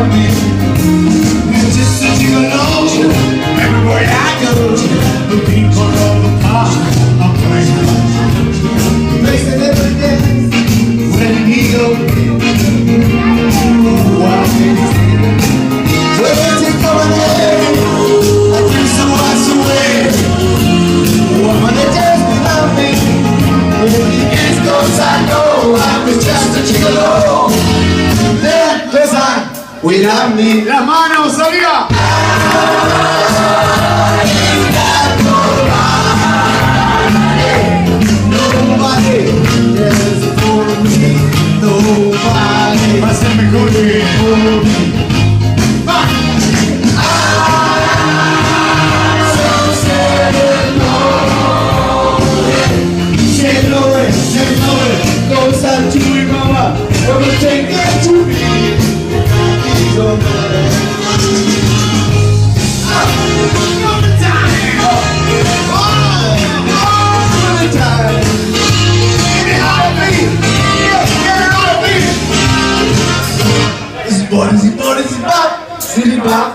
without me. You're just a gigolo. Everywhere I go, the people of the park are playing. Racing every day when he goes. Wow, where's he going there? I do so much away. Woman, they just without me. When he gets close, I know I'm just a gigolo. There goes I without me. Las manos arriba. Nobody cares for me. Nobody va a ser mejor que for me. Goes out to me, mama. Never take that to me. All the time. All the time. Get it out of me. Get it out of me. This is bop. City bop.